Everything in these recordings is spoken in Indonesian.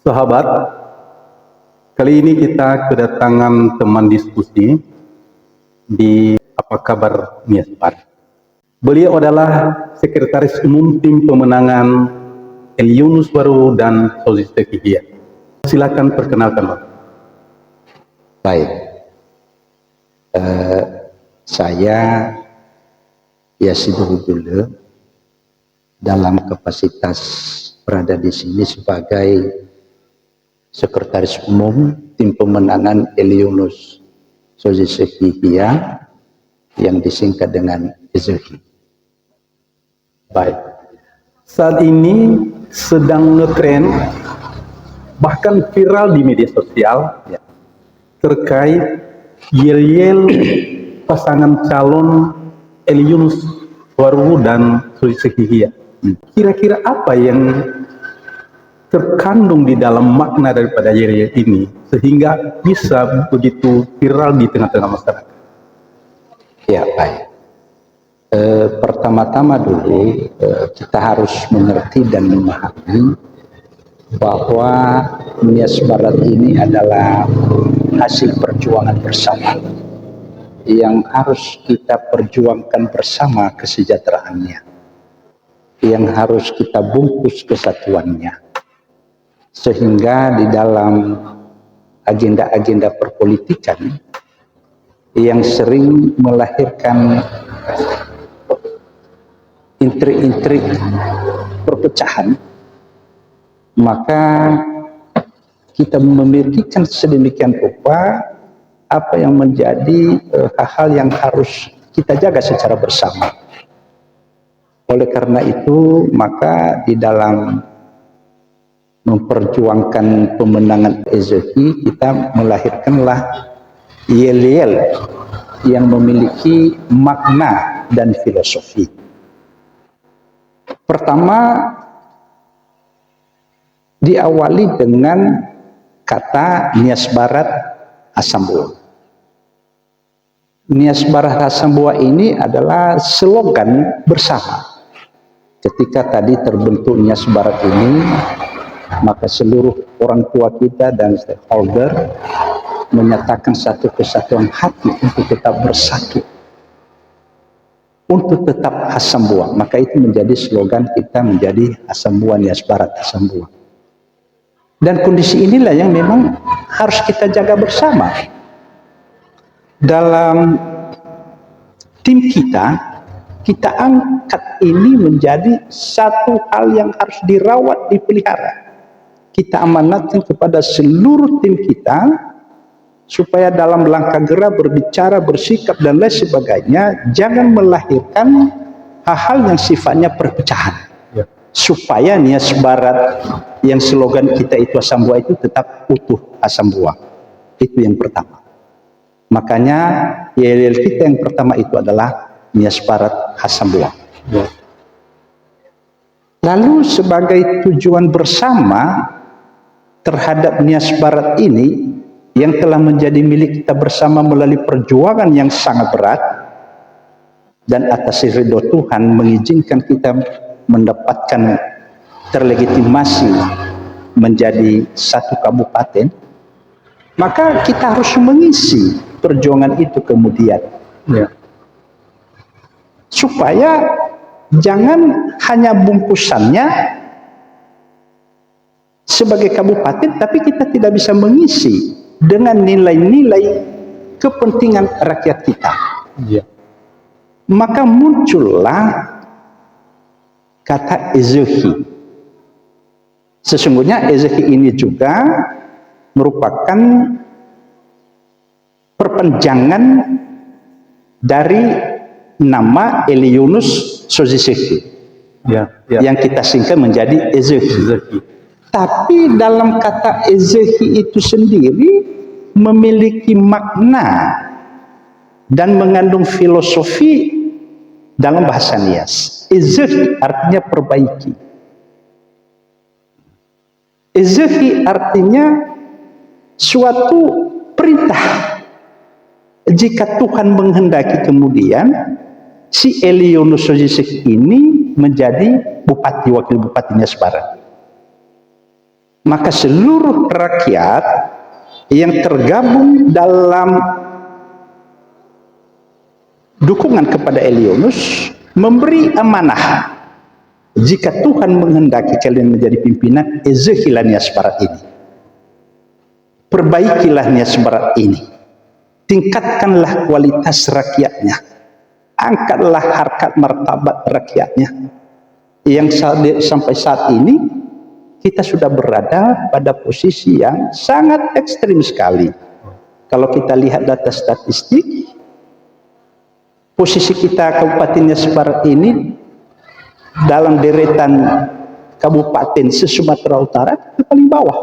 Sahabat, kali ini kita kedatangan teman diskusi di Apa Kabar Niasbar. Beliau adalah Sekretaris Umum Tim Pemenangan Elyunus Waruhu dan Sosis Tekihia. Silakan perkenalkan, Pak. Baik, saya Yasidul dalam kapasitas berada di sini sebagai Sekretaris Umum Tim Pemenangan Elyunus Sosis Tekihia yang disingkat dengan EZHI. Baik. Saat ini sedang ngetren, bahkan viral di media sosial, terkait yel-yel pasangan calon Elyunus Waruhu dan Sosis Tekihia. Kira-kira apa yang terkandung di dalam makna daripada yel-yel ini sehingga bisa begitu viral di tengah-tengah masyarakat? Ya, baik. Pertama-tama dulu kita harus mengerti dan memahami bahwa Nias Barat ini adalah hasil perjuangan bersama yang harus kita perjuangkan bersama kesejahteraannya, yang harus kita bungkus kesatuannya, sehingga di dalam agenda-agenda perpolitikan yang sering melahirkan intrik-intrik perpecahan, maka kita memikirkan sedemikian rupa apa yang menjadi hal-hal yang harus kita jaga secara bersama. Oleh karena itu, maka di dalam memperjuangkan pemenangan EZHI, kita melahirkanlah yel-yel yang memiliki makna dan filosofi. Pertama, diawali dengan kata Nias Barat Hasambua. Nias Barat Hasambua ini adalah slogan bersama. Ketika tadi terbentuk Nias Barat ini, maka seluruh orang tua kita dan stakeholder menyatakan satu kesatuan hati untuk tetap bersatu, untuk tetap Hasambua. Maka itu menjadi slogan kita, menjadi Hasambua, Nias Barat Hasambua. Dan kondisi inilah yang memang harus kita jaga bersama. Dalam tim kita angkat ini menjadi satu hal yang harus dirawat, dipelihara. Kita amanatkan kepada seluruh tim kita supaya dalam langkah gerak, berbicara, bersikap dan lain sebagainya jangan melahirkan hal-hal yang sifatnya perpecahan, supaya Nias Barat yang slogan kita itu Hasambua itu tetap utuh Hasambua. Itu yang pertama. Makanya yel kita yang pertama itu adalah Nias Barat Hasambua. Lalu sebagai tujuan bersama terhadap Nias Barat ini yang telah menjadi milik kita bersama melalui perjuangan yang sangat berat, dan atas ridho Tuhan mengizinkan kita mendapatkan terlegitimasi menjadi satu kabupaten, maka kita harus mengisi perjuangan itu kemudian, supaya jangan hanya bungkusannya sebagai kabupaten, tapi kita tidak bisa mengisi dengan nilai-nilai kepentingan rakyat kita. Maka muncullah kata EZHI. Sesungguhnya EZHI ini juga merupakan perpanjangan dari nama Elyunus Sosis Tekihia yang kita singkat menjadi EZHI. Tapi dalam kata EZHI itu sendiri memiliki makna dan mengandung filosofi dalam bahasa Nias. EZHI artinya perbaiki. EZHI artinya suatu perintah. Jika Tuhan menghendaki kemudian si Elyunus Sosis ini menjadi bupati, wakil bupati Nias Barat. maka seluruh rakyat yang tergabung dalam dukungan kepada Elionus memberi amanah, jika Tuhan menghendaki kalian menjadi pimpinan, ezekilah Nias Barat ini, perbaikilah Nias Barat ini, tingkatkanlah kualitas rakyatnya, angkatlah harkat martabat rakyatnya. Yang sampai saat ini kita sudah berada pada posisi yang sangat ekstrim sekali. Kalau kita lihat data statistik, posisi kita Kabupaten Nias Barat ini dalam deretan kabupaten se-Sumatera Utara itu paling bawah,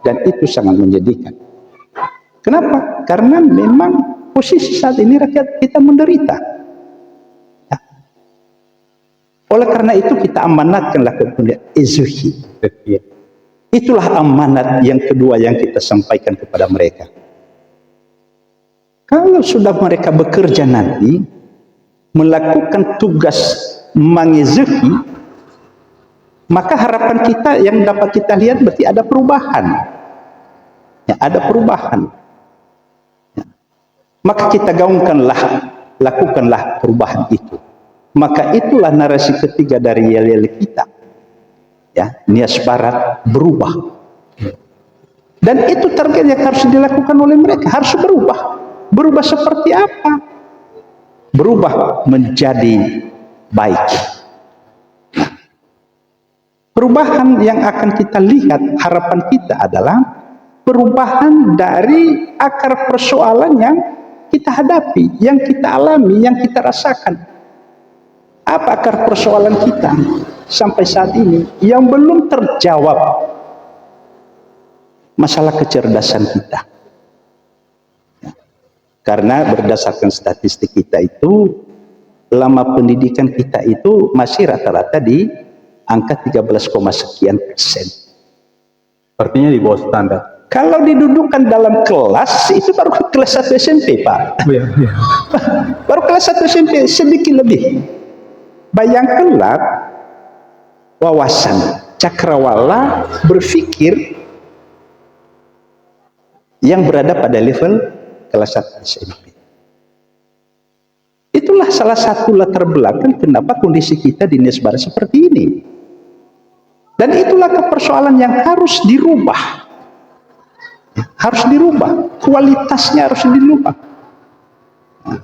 dan itu sangat menyedihkan. Kenapa? Karena memang posisi saat ini rakyat kita menderita. Ya. Oleh karena itu kita amanatkanlah kepada Ezuhi. Itulah amanat yang kedua yang kita sampaikan kepada mereka. Kalau sudah mereka bekerja nanti melakukan tugas mengezuhi, maka harapan kita yang dapat kita lihat berarti ada perubahan. Ya, ada perubahan. Ya. Maka kita gaungkanlah, lakukanlah perubahan itu. Maka itulah narasi ketiga dari yel-yel kita. Ya, Nias Barat berubah. Dan itu target yang harus dilakukan oleh mereka, harus berubah. Berubah seperti apa? Berubah menjadi baik. Nah, perubahan yang akan kita lihat, harapan kita adalah perubahan dari akar persoalan yang kita hadapi, yang kita alami, yang kita rasakan. Apa akar persoalan kita sampai saat ini yang belum terjawab? Masalah kecerdasan kita. Ya. Karena berdasarkan statistik kita itu, lama pendidikan kita itu masih rata-rata di angka 13, sekian persen. Artinya di bawah standar. Kalau didudukan dalam kelas, itu baru kelas 1 SMP, Pak. Ya. Baru kelas 1 SMP, sedikit lebih. Bayangkanlah wawasan cakrawala berpikir yang berada pada level kelas 1 SMP. Itulah salah satu latar belakang kenapa kondisi kita di Nias Barat seperti ini. Dan itulah persoalan yang harus dirubah. Harus dirubah, kualitasnya harus dirubah. Nah,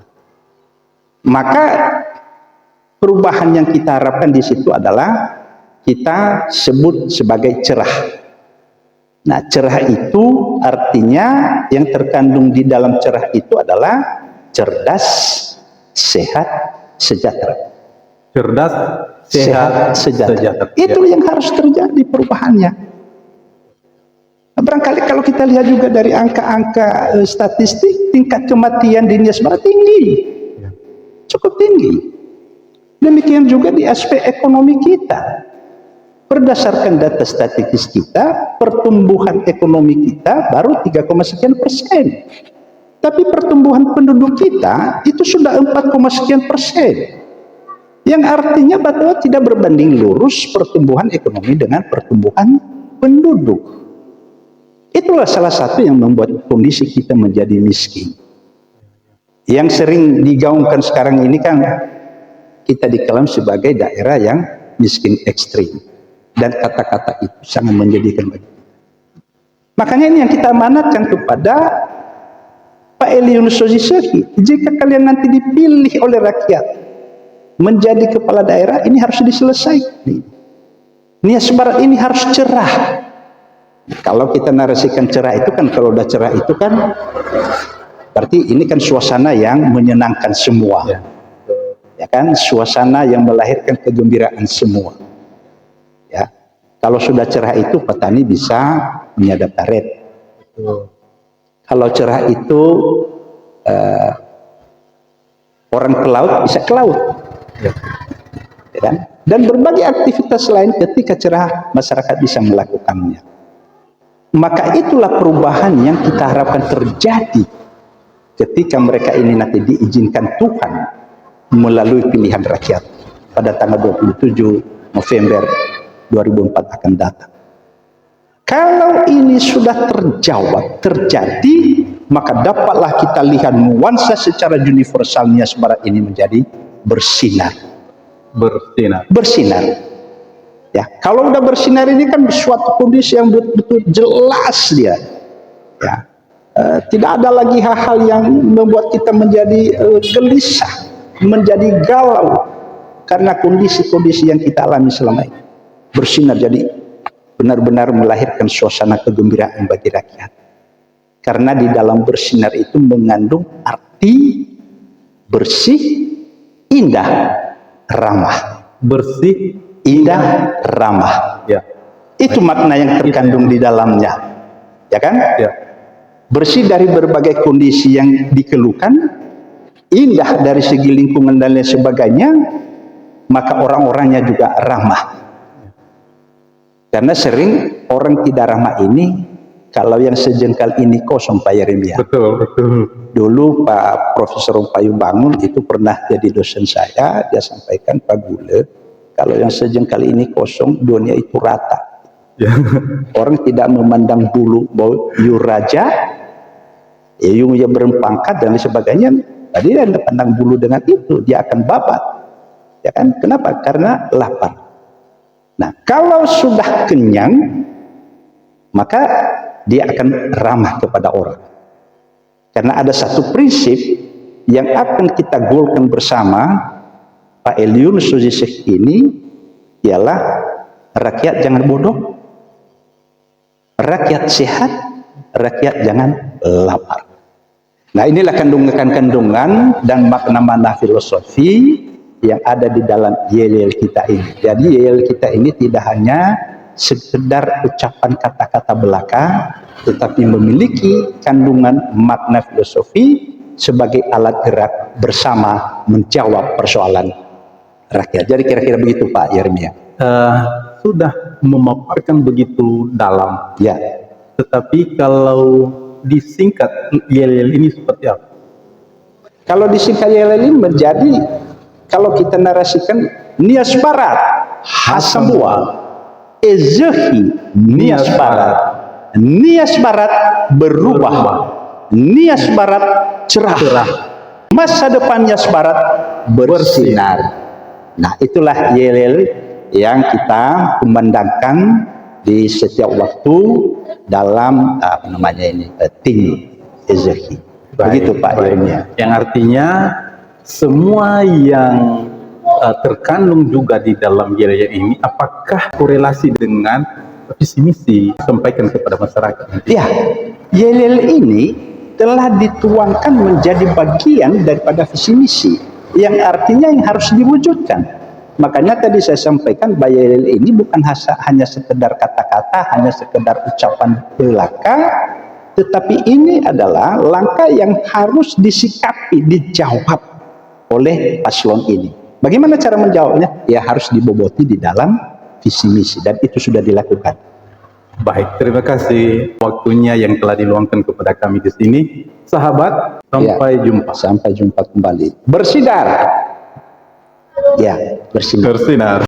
maka perubahan yang kita harapkan di situ adalah kita sebut sebagai cerah. Nah, cerah itu artinya yang terkandung di dalam cerah itu adalah cerdas, sehat, sejahtera. Cerdas, sehat, sejahtera. Itu yang harus terjadi perubahannya. Nah, barangkali kalau kita lihat juga dari angka-angka statistik, tingkat kematian di Nias Barat tinggi, cukup tinggi. Demikian juga di aspek ekonomi kita. Berdasarkan data statistik kita, pertumbuhan ekonomi kita baru 3, sekian persen. Tapi pertumbuhan penduduk kita itu sudah 4, sekian persen. Yang artinya bahwa tidak berbanding lurus pertumbuhan ekonomi dengan pertumbuhan penduduk. Itulah salah satu yang membuat kondisi kita menjadi miskin. Yang sering digaungkan sekarang ini kan kita diklaim sebagai daerah yang miskin ekstrim. Dan kata-kata itu sangat menjadikan bagi kita. Makanya ini yang kita amanatkan kepada Pak Elionus Sozisehi. Jika kalian nanti dipilih oleh rakyat menjadi kepala daerah, ini harus diselesaikan. Nias Barat ini harus cerah. Kalau kita narasikan cerah itu kan, kalau udah cerah itu kan berarti ini kan suasana yang menyenangkan semua. Ya kan, suasana yang melahirkan kegembiraan semua. Ya, kalau sudah cerah itu petani bisa menyadap karet. Kalau cerah itu orang ke laut bisa ke laut. Ya kan? Dan berbagai aktivitas lain ketika cerah masyarakat bisa melakukannya. Maka itulah perubahan yang kita harapkan terjadi ketika mereka ini nanti diizinkan Tuhan melalui pilihan rakyat pada tanggal 27 November 2004 akan datang. Kalau ini sudah terjawab, terjadi, maka dapatlah kita lihat nuansa secara universal nias barat ini menjadi bersinar. Bersinar. Ya, kalau udah bersinar ini kan suatu kondisi yang betul-betul jelas dia. Ya, tidak ada lagi hal-hal yang membuat kita menjadi gelisah, menjadi galau karena kondisi-kondisi yang kita alami selama ini. Bersinar jadi benar-benar melahirkan suasana kegembiraan bagi rakyat. Karena di dalam bersinar itu mengandung arti bersih, indah, ramah. Bersih, Indah, ramah. ya. Itu makna yang terkandung di dalamnya. Ya kan? Ya. Bersih dari berbagai kondisi yang dikeluhkan, indah dari segi lingkungan dan lain sebagainya, maka orang-orangnya juga ramah. Karena sering orang tidak ramah ini, kalau yang sejengkal ini kosong Pak Yeremia. Betul. Dulu Pak Profesor Payu Bangun itu pernah jadi dosen saya, dia sampaikan, Pak Gule, kalau yang sejengkal ini kosong, dunia itu rata. Ya. Orang tidak memandang bulu bahwa you raja, you yang berpangkat dan lain sebagainya. Tadi dia pandang bulu dengan itu, dia akan babat. Ya kan? Kenapa? Karena lapar. Nah, kalau sudah kenyang, maka dia akan ramah kepada orang. Karena ada satu prinsip yang akan kita golkan bersama, Pak Eliun Suzisek ini, ialah rakyat jangan bodoh, rakyat sehat, rakyat jangan lapar. Nah, inilah kandungan-kandungan dan makna-makna filosofi yang ada di dalam yel-yel kita ini. Jadi yel kita ini tidak hanya sekedar ucapan kata-kata belaka, tetapi memiliki kandungan makna filosofi sebagai alat gerak bersama menjawab persoalan rakyat. Jadi kira-kira begitu Pak Yeremia. Sudah memaparkan begitu dalam. Ya. Tetapi kalau disingkat yel-yel ini seperti apa? Kalau disingkat yel-yel ini menjadi, kalau kita narasikan, nias barat hasamua ezehi nias barat. Nias barat berubah. Nias barat cerah. Masa depan nias barat bersinar. Nah, itulah yel-yel yang kita kumandangkan di setiap waktu dalam tim ezehi. Begitu Pak Yeremia. Yang artinya semua yang terkandung juga di dalam yel-yel ini, apakah korelasi dengan visi misi sampaikan kepada masyarakat? Ya, yel-yel ini telah dituangkan menjadi bagian daripada visi misi, yang artinya yang harus diwujudkan. Makanya tadi saya sampaikan bahwa yel-yel ini bukan hanya sekedar kata-kata, hanya sekedar ucapan belaka, tetapi ini adalah langkah yang harus disikapi, dijawab oleh paslon ini. Bagaimana cara menjawabnya? Ya harus diboboti di dalam visi misi, dan itu sudah dilakukan. Baik, terima kasih waktunya yang telah diluangkan kepada kami di sini. Sahabat, sampai jumpa. Sampai jumpa kembali. Bersinar. Ya, bersinar. Bersinar.